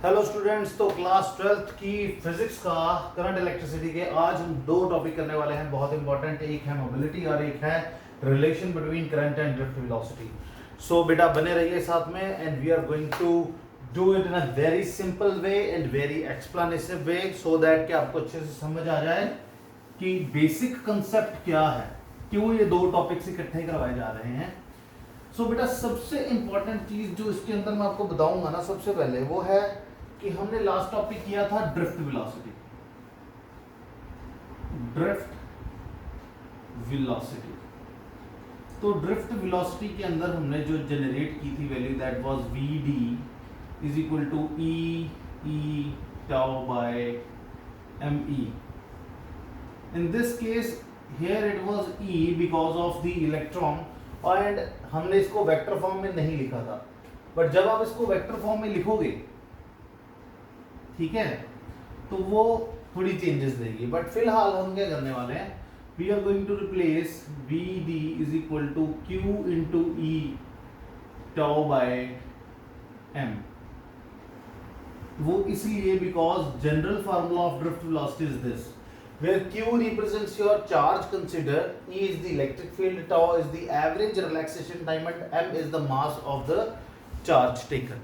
Hello students. तो class 12th की physics का करंट इलेक्ट्रिसिटी के आज हम दो टॉपिक करने वाले हैं, बहुत इंपॉर्टेंट। एक है मोबिलिटी और एक है relation between current and drift velocity. So बेटा बने रहिए साथ में, and we are going to do it in a very simple way and very explanative way, so that कि आपको अच्छे से समझ आ जाए कि बेसिक कंसेप्ट क्या है, क्यों ये दो टॉपिक्स इकट्ठे करवाए जा रहे हैं। सो बेटा सबसे इंपॉर्टेंट चीज जो इसके अंदर मैं आपको बताऊंगा ना, सबसे पहले वो है कि हमने लास्ट टॉपिक किया था ड्रिफ्ट वेलोसिटी। ड्रिफ्ट वेलोसिटी, तो ड्रिफ्ट वेलोसिटी के अंदर हमने जो जनरेट की थी value, that was V D is equal to E tau by M E. In this case here it was E because of the electron, and हमने इसको vector form में नहीं लिखा था, बट जब आप इसको वेक्टर फॉर्म में लिखोगे, ठीक है, तो वो थोड़ी चेंजेस देगी। बट फिलहाल हम क्या करने वाले हैं, we are going to replace V D is equal to Q into E tau by M. वो इसलिए because general formula of drift velocity is this, where q represents your charge considered, e is the electric field, tau is the average relaxation time, and m is the mass of the charge taken.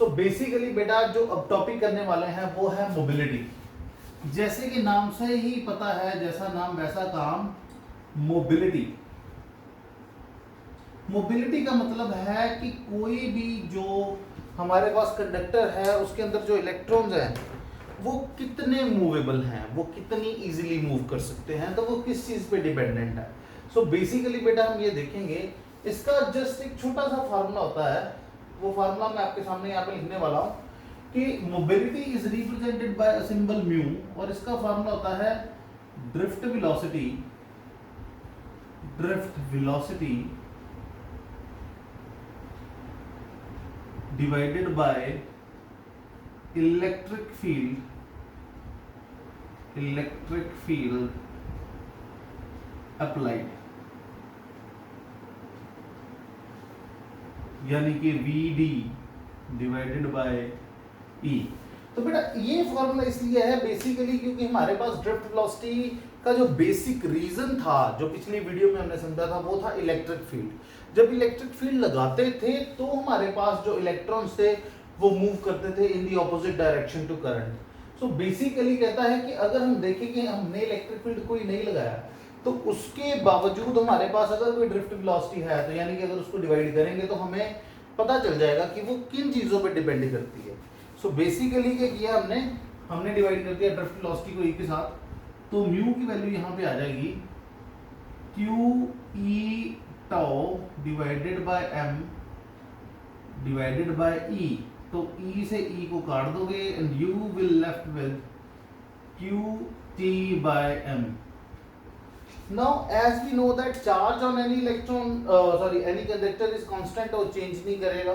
So basically बेटा जो अब topic करने वाले हैं वो है mobility. जैसे कि नाम से ही पता है, जैसा नाम वैसा काम, मोबिलिटी। मोबिलिटी का मतलब है कि कोई भी जो हमारे पास कंडक्टर है उसके अंदर जो इलेक्ट्रॉन्स हैं वो कितने मूवेबल हैं, वो कितनी इजीली मूव कर सकते हैं, तो वो किस चीज पे डिपेंडेंट है। सो बेसिकली बेटा हम ये देखेंगे, इसका जस्ट एक छोटा सा फार्मूला होता है, वो फार्मूला मैं आपके सामने यहाँ पे लिखने वाला हूँ कि mobility is represented bye a symbol mu, और इसका फार्मूला होता है drift velocity, divided by electric field applied, यानी कि we D divided by E. तो बेटा ये फॉर्मूला इसलिए है बेसिकली क्योंकि हमारे पास ड्रिफ्ट वेलोसिटी का जो बेसिक रीजन था, जो पिछली वीडियो में हमने समझा था, वो था इलेक्ट्रिक फील्ड। जब इलेक्ट्रिक फील्ड लगाते थे तो हमारे पास जो इलेक्ट्रॉन्स थे वो मूव करते थे in the opposite direction to current. So basically कहता है कि अगर हम देखें कि हमने इलेक्ट्रिक फील्ड कोई नहीं लगाया, तो उसके बावजूद हमारे पास अगर कोई ड्रिफ्ट वेलोसिटी है, तो यानी कि अगर उसको डिवाइड करेंगे तो हमें पता चल जाएगा कि वो किन चीज़ों पे डिपेंड करती है। सो बेसिकली क्या किया हमने डिवाइड कर दिया ड्रिफ्ट वेलोसिटी को ई के साथ, तो म्यू की वैल्यू यहाँ पे आ जाएगी Q E tau divided by M divided by E. तो E से E को काट दोगे and you will left with QT by M. Now as we know that charge on any any conductor is constant और change नहीं करेगा,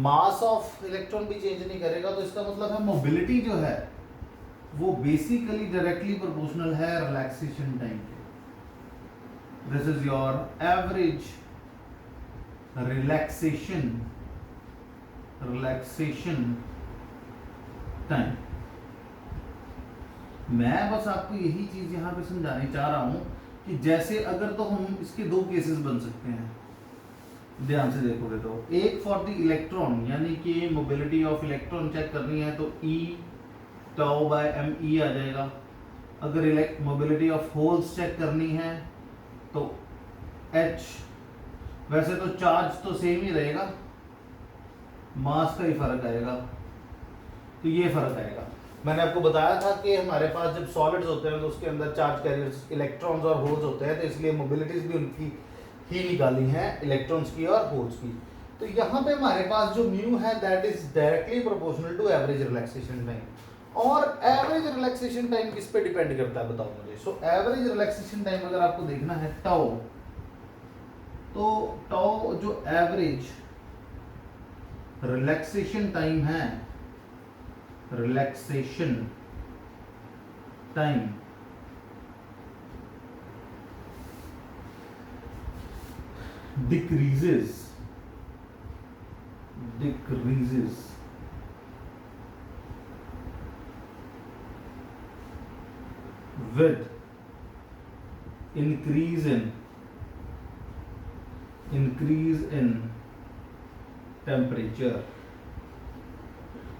mass of electron भी change नहीं करेगा, तो इसका मतलब है mobility जो है वो basically directly proportional है relaxation time के। This is your average relaxation time. मैं बस आपको यही चीज यहां पे समझाने चाह रहा हूं कि जैसे अगर तो हम इसके दो केसेस बन सकते हैं, ध्यान से देखोगे तो एक फॉर द इलेक्ट्रॉन, यानी कि मोबिलिटी ऑफ इलेक्ट्रॉन चेक करनी है तो ई टाउ बाय एम ई आ जाएगा। अगर मोबिलिटी ऑफ होल्स चेक करनी है तो एच, वैसे तो चार्ज तो सेम ही रहेगा, मास का ही फर्क आएगा, तो ये फर्क आएगा। मैंने आपको बताया था कि हमारे पास जब सॉलिड्स होते हैं तो उसके अंदर चार्ज कैरियर्स इलेक्ट्रॉन्स और होल्स होते हैं, तो इसलिए मोबिलिटीज भी उनकी ही निकाली हैं, इलेक्ट्रॉन्स की और होल्स की। तो यहाँ पे हमारे पास जो म्यू है that is directly proportional to average relaxation time. और एवरेज रिलैक्सेशन टाइम किस पे डिपेंड करता है बताओ मुझे। सो एवरेज रिलैक्सेशन टाइम अगर आपको देखना है टाउ, तो टाउ जो एवरेज रिलैक्सेशन टाइम है, relaxation time decreases with increase in temperature.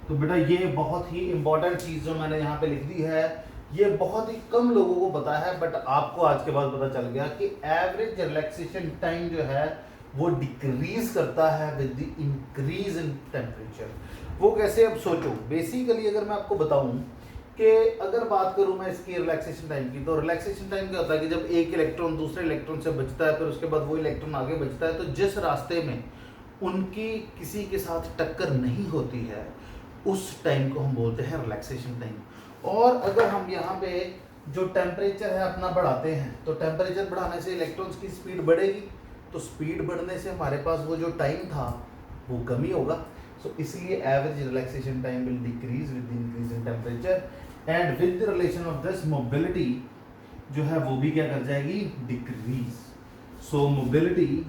तो बेटा ये बहुत ही इंपॉर्टेंट चीज जो मैंने यहाँ पे लिख दी है, ये बहुत ही कम लोगों को पता है, बट आपको आज के बाद पता चल गया कि एवरेज रिलैक्सेशन टाइम जो है वो डिक्रीज करता है with the increase in temperature. वो कैसे, अब सोचो। बेसिकली अगर मैं आपको बताऊं कि अगर बात करूं मैं इसकी रिलैक्सेशन टाइम की, तो रिलैक्सेशन टाइम क्या होता है कि जब एक इलेक्ट्रॉन दूसरे इलेक्ट्रॉन से बचता है, फिर उसके बाद वो इलेक्ट्रॉन आगे बचता है, तो जिस रास्ते में उनकी किसी के साथ टक्कर नहीं होती है उस टाइम को हम बोलते हैं रिलैक्सेशन टाइम। और अगर हम यहाँ पे जो टेम्परेचर है अपना बढ़ाते हैं, तो टेम्परेचर बढ़ाने से इलेक्ट्रॉन्स की स्पीड बढ़ेगी, तो स्पीड बढ़ने से हमारे पास वो जो टाइम था वो कम ही होगा। सो इसलिए average relaxation time will decrease with increase in temperature, and with the relation of this mobility जो है वो भी क्या कर जाएगी, decrease. So mobility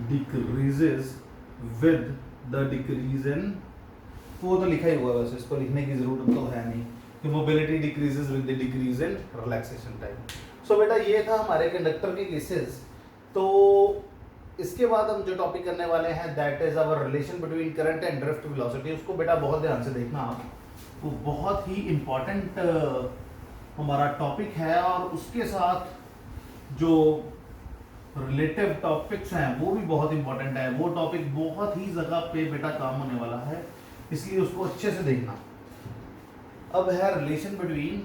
decreases with the decrease in, वो तो लिखा ही हुआ, वैसे इसको लिखने की जरूरत तो है नहीं कि mobility decreases with the decrease in relaxation time. So बेटा ये था हमारे कंडक्टर के केसेस। तो इसके बाद हम जो टॉपिक करने वाले हैं that is our relation between current and drift velocity. उसको बेटा बहुत ध्यान से देखना आप, वो बहुत ही इंपॉर्टेंट हमारा टॉपिक है, और उसके साथ जो रिलेटिव टॉपिक्स हैं वो भी बहुत इंपॉर्टेंट है। वो टॉपिक बहुत ही जगह पे बेटा काम होने वाला है, इसलिए उसको अच्छे से देखना। अब है relation between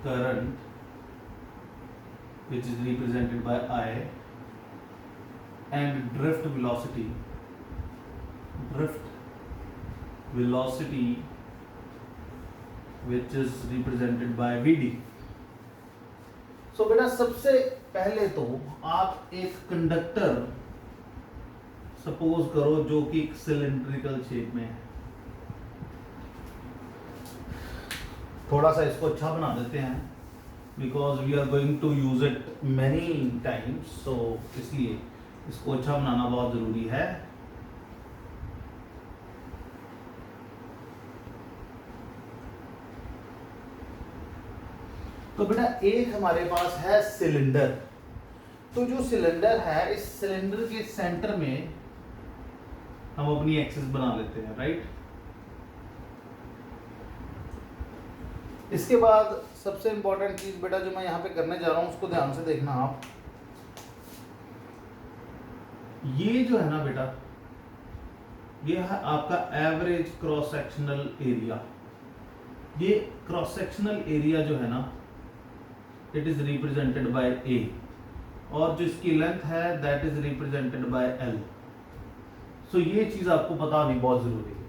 current which is represented by I and drift velocity which is represented by Vd। सो बेटा सबसे पहले तो आप एक कंडक्टर सपोज करो जो कि एक सिलेंड्रिकल शेप में है। थोड़ा सा इसको अच्छा बना देते हैं because we are going to use it many times, so इसलिए इसको अच्छा बनाना बहुत जरूरी है। तो बेटा एक हमारे पास है सिलेंडर। तो जो सिलेंडर है, इस सिलेंडर के सेंटर में हम अपनी एक्सिस बना लेते हैं, राइट। इसके बाद सबसे इंपॉर्टेंट चीज बेटा जो मैं यहाँ पे करने जा रहा हूं उसको ध्यान से देखना आप। ये जो है ना बेटा, ये है आपका एवरेज क्रॉस सेक्शनल एरिया। ये क्रॉस सेक्शनल एरिया जो है ना, it is represented by A, और जो इसकी लेंथ है that is represented by L. So ये चीज आपको पता होनी बहुत जरूरी है।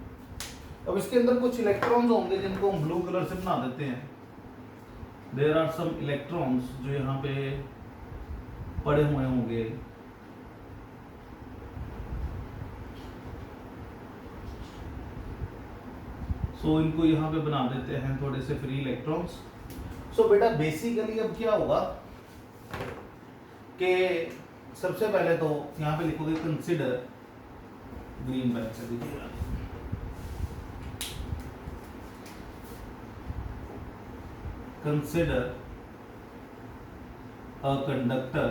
अब इसके अंदर कुछ इलेक्ट्रॉन्स होंगे जिनको हम ब्लू कलर से बना देते हैं। देयर आर सम इलेक्ट्रॉन्स जो यहाँ पे पड़े हुए होंगे। सो इनको यहाँ पे बना देते हैं थोड़े से फ्री इलेक्ट्रॉन्स। सो बेटा बेसिकली अब क्या होगा कि सबसे पहले तो यहाँ पे लिखोगे कंसिडर, ग्रीन पेन से लिखिएगा, consider a conductor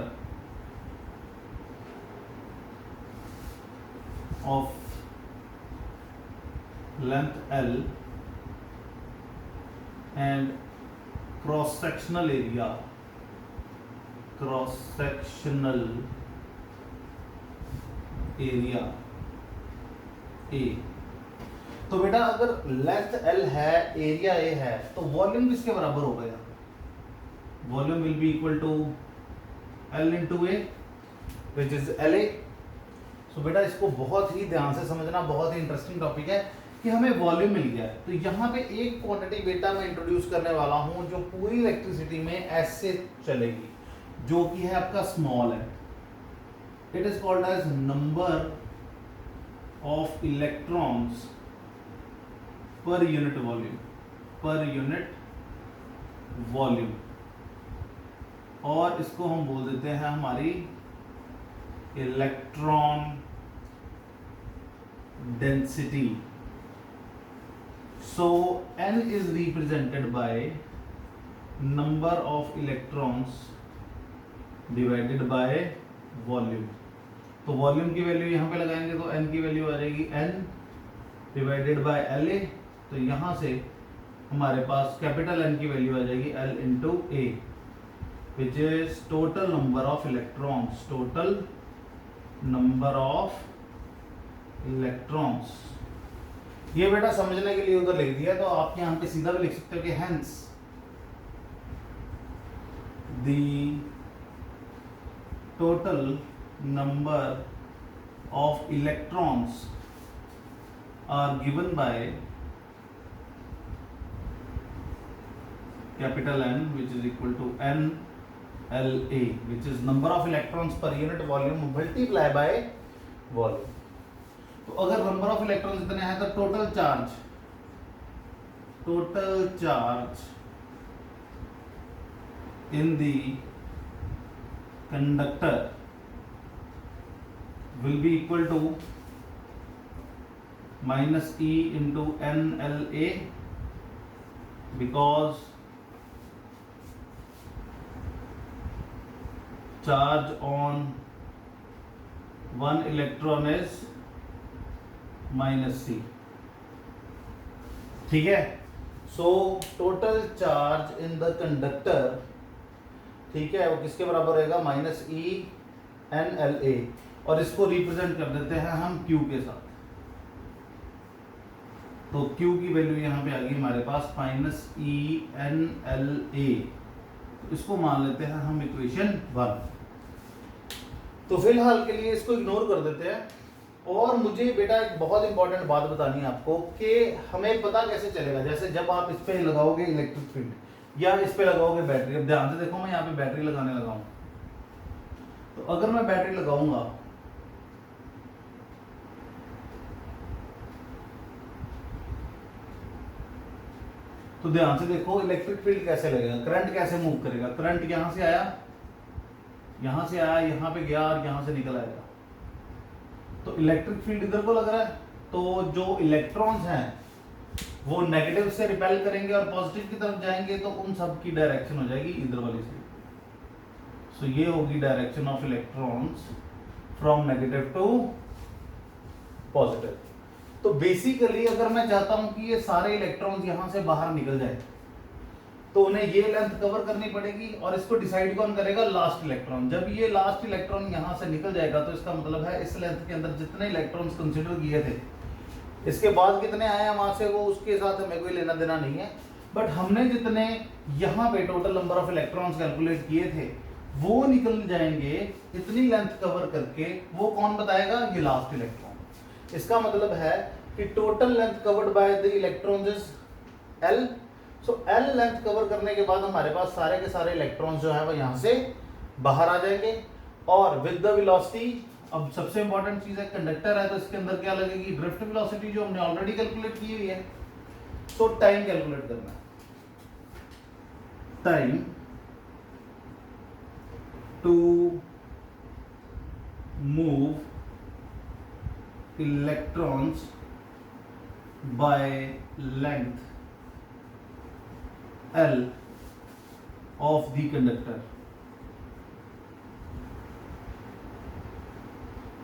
of length L and cross sectional area A। तो बेटा अगर लेंथ L है, एरिया A है, तो वॉल्यूम किसके बराबर हो गया? Volume will be equal to L into A which is LA। So बेटा इसको बहुत ही ध्यान से समझना, बहुत ही इंटरेस्टिंग टॉपिक है कि हमें वॉल्यूम मिल गया है। तो यहाँ पे एक क्वांटिटी बेटा मैं इंट्रोड्यूस करने वाला हूँ जो पूरी इलेक्ट्रिसिटी में ऐसे चलेगी, जो कि है आपका स्मॉल है। It is called as number of electrons per unit volume, और इसको हम बोल देते हैं हमारी electron density. So n is represented by number of electrons divided by volume. तो वॉल्यूम की वैल्यू यहाँ पे लगाएंगे तो n की वैल्यू आ जाएगी n डिवाइडेड बाय LA। तो यहाँ से हमारे पास कैपिटल N की वैल्यू आ जाएगी L into A, which is total number of electrons, total number of electrons. ये बेटा समझने के लिए उधर लिख दिया, तो आप यहाँ पे सीधा भी लिख सकते हो कि hence the total number of electrons are given by capital N, which is equal to NLA, which is number of electrons per unit volume multiply by volume। तो अगर नंबर ऑफ इलेक्ट्रॉन्स इतने हैं तो total charge in the conductor will be equal to minus E into NLA, because charge on one electron is minus C। ठीक है, so total charge in the conductor, ठीक है, वो किसके बराबर रहेगा, माइनस E NLA, और इसको रिप्रेजेंट कर देते हैं हम Q के साथ। तो Q की वैल्यू यहाँ पे आ गई हमारे पास माइनस E NLA, तो इसको मान लेते हैं हम इक्वेशन 1। तो फिलहाल के लिए इसको इग्नोर कर देते हैं। और मुझे बेटा एक बहुत इंपॉर्टेंट बात बतानी है आपको कि हमें पता कैसे चलेगा, जैसे जब आप इस पे लगाओगे इलेक्ट्रिक फील्ड या इस पे लगाओगे बैटरी। अब ध्यान से देखो, मैं यहाँ पे बैटरी लगाने लगा हूँ, तो अगर मैं बैटरी लगाऊंगा तो ध्यान से देखो इलेक्ट्रिक फील्ड कैसे लगेगा, करंट कैसे मूव करेगा। करंट यहां से आया, यहां पे गया और यहां से निकल आएगा। तो इलेक्ट्रिक फील्ड इधर को लग रहा है, तो जो इलेक्ट्रॉन्स हैं वो नेगेटिव से रिपेल करेंगे और पॉजिटिव की तरफ जाएंगे, तो उन सब की डायरेक्शन हो जाएगी इधर वाली साइड। सो ये होगी direction of electrons from negative to positive. तो बेसिकली अगर मैं चाहता हूं कि ये सारे इलेक्ट्रॉन्स यहां से बाहर निकल जाए, तो उन्हें ये लेंथ कवर करनी पड़ेगी, और इसको डिसाइड कौन करेगा, लास्ट इलेक्ट्रॉन। जब ये लास्ट इलेक्ट्रॉन यहां से निकल जाएगा, तो इसका मतलब है इस लेंथ के अंदर जितने इलेक्ट्रॉन्स कंसीडर किए थे, इसके बाद कितने आए हैं वहां से, वो उसके साथ हमें कोई लेना देना नहीं है। बट हमने जितने यहाँ पे total number of electrons calculate किए थे, वो निकल जाएंगे इतनी लेंथ कवर करके। वो कौन बताएगा, ये लास्ट इलेक्ट्रॉन। इसका मतलब है कि total length covered by the electrons is L। So L length cover करने के बाद हमारे पास सारे के सारे इलेक्ट्रॉन्स जो है वो यहां से बाहर आ जाएंगे, और विद द वेलोसिटी। अब सबसे इंपॉर्टेंट चीज है, कंडक्टर है तो इसके अंदर क्या लगेगी, ड्रिफ्ट वेलोसिटी, जो हमने ऑलरेडी कैलकुलेट की हुई है। सो टाइम कैलकुलेट करना है, time to move electrons by length L of the conductor।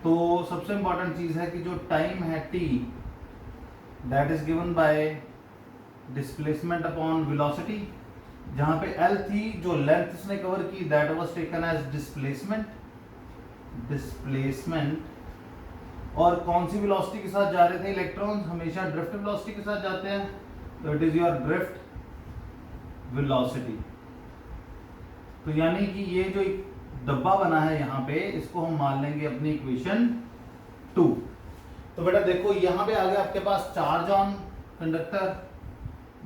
तो सबसे इंपॉर्टेंट चीज है कि जो टाइम है t, that is given by displacement upon velocity. जहां पे L थी, जो लेंथ इसने कवर की, that was taken as displacement. और कौन सी वेलोसिटी के साथ जा रहे थे इलेक्ट्रॉन्स, हमेशा ड्रिफ्ट वेलोसिटी के साथ जाते हैं, तो it is your drift velocity. तो यानी कि ये जो एक डब्बा बना है यहाँ पे, इसको हम मान लेंगे अपनी इक्वेशन 2। तो बेटा देखो, यहाँ पे आ गया आपके पास चार्ज ऑन कंडक्टर,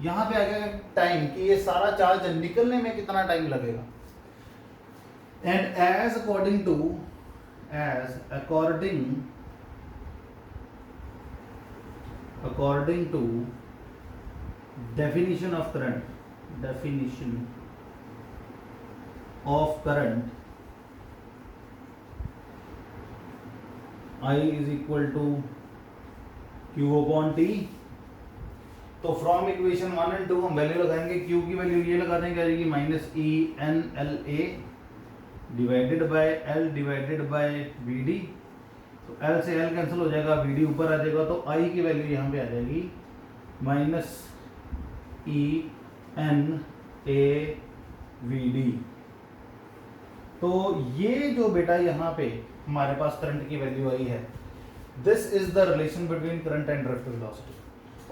यहाँ पे आ गया टाइम कि ये सारा चार्ज निकलने में कितना टाइम लगेगा। And as according to definition of current, definition of current I is equal to Q upon T। तो फ्रॉम इक्वेशन 1 एंड 2 हम वैल्यू लगाएंगे, Q की वैल्यू ये लगा देंगे, आ जाएगी minus E N L A divided by L divided by V D. तो एल से एल कैंसिल हो जाएगा, वी डी ऊपर आ जाएगा, तो आई की वैल्यू यहाँ पे आ जाएगी minus E N A V D. तो ये जो बेटा यहाँ पे हमारे पास करंट की वैल्यू आई है, this is the relation between current and drift velocity.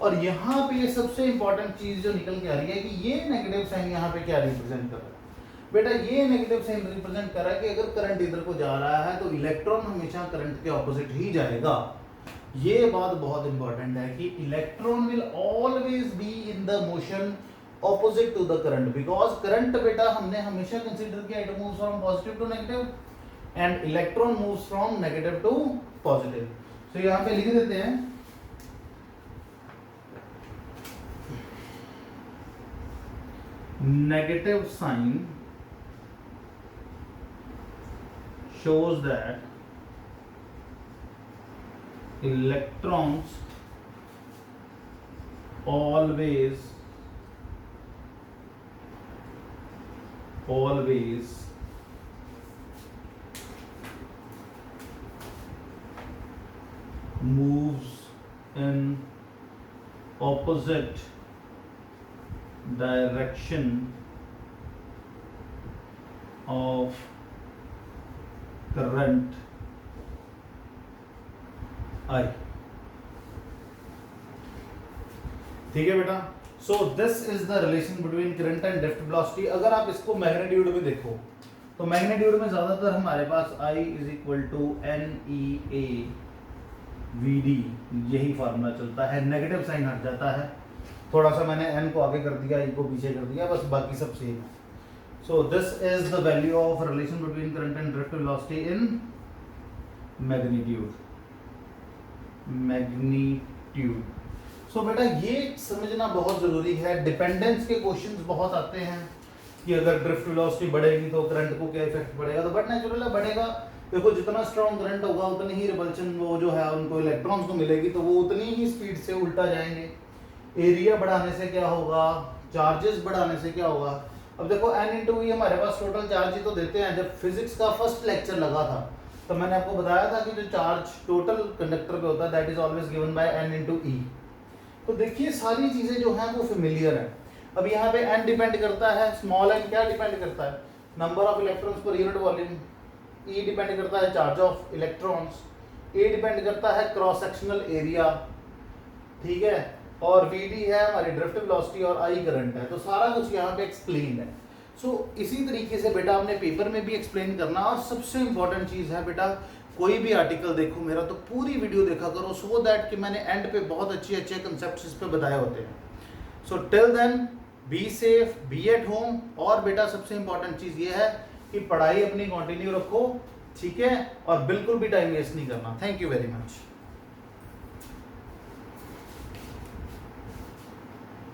और यहाँ पे सबसे इंपॉर्टेंट चीज जो निकल के आ रही है कि ये नेगेटिव साइन यहाँ पे क्या रिप्रेजेंट कर रहा है बेटा, ये नेगेटिव साइन रिप्रेजेंट कर रहा है कि अगर करंट इधर को जा रहा है तो इलेक्ट्रॉन हमेशा करंट के ऑपोजिट ही जाएगा। ये बात बहुत इंपॉर्टेंट है कि electron will always be in the motion opposite to the current, because current बेटा हमने हमेशा कंसीडर किया it moves from positive to negative and electron moves from negative to positive. तो यहाँ पे लिख देते हैं negative sign shows that electrons always moves in opposite direction of current I। ठीक है बेटा, सो this is the relation between current and drift velocity. अगर आप इसको मैग्नीट्यूड में देखो तो मैग्नीट्यूड में ज्यादातर हमारे पास I is equal to N E A V D, यही फार्मूला चलता है, नेगेटिव साइन हट जाता है, थोड़ा सा मैंने n को आगे कर दिया, e को पीछे कर दिया, बस बाकी सब सेम है। So this is the value of relation between current and drift velocity in magnitude. So बेटा ये समझना बहुत जरूरी है, डिपेंडेंस के क्वेश्चंस बहुत आते हैं कि अगर ड्रिफ्ट वेलोसिटी बढ़ेगी तो करंट को क्या इफेक्ट पड़ेगा, तो बट नेचुरल है बढ़ेगा। देखो जितना स्ट्रॉन्ग करंट होगा उतनी ही रिपल्शन वो जो है उनको इलेक्ट्रॉन्स को मिलेगी, तो वो उतनी ही स्पीड से उल्टा जाएंगे। एरिया बढ़ाने से क्या होगा, चार्जेस बढ़ाने से क्या होगा। अब देखो n इंटू ई हमारे पास टोटल चार्ज ही तो देते हैं। जब फिजिक्स का फर्स्ट लेक्चर लगा था तो मैंने आपको बताया था कि जो चार्ज टोटल कंडक्टर पे होता है that is always given by n into E. तो देखिए सारी चीजें जो हैं वो फेमिलियर है। अब यहाँ पे n डिपेंड करता है, स्मॉल n क्या डिपेंड करता है, number of electrons per unit volume, e depend करता है charge of electrons, a depend करता है क्रॉस सेक्शनल एरिया, ठीक है, और Vd है हमारी ड्रिफ्ट वेलोसिटी और I करंट है। तो सारा कुछ यहाँ पे एक्सप्लेन है। सो इसी तरीके से बेटा आपने पेपर में भी एक्सप्लेन करना। और सबसे इंपॉर्टेंट चीज है बेटा, कोई भी आर्टिकल देखो मेरा तो पूरी वीडियो देखा करो, सो दैट कि मैंने एंड पे बहुत अच्छे अच्छे कंसेप्ट इस पे बताए होते हैं। So till then be safe, be at home. और बेटा सबसे इंपॉर्टेंट चीज ये है कि पढ़ाई अपनी कंटिन्यू रखो, ठीक है, और बिल्कुल भी टाइम वेस्ट नहीं करना। Thank you very much.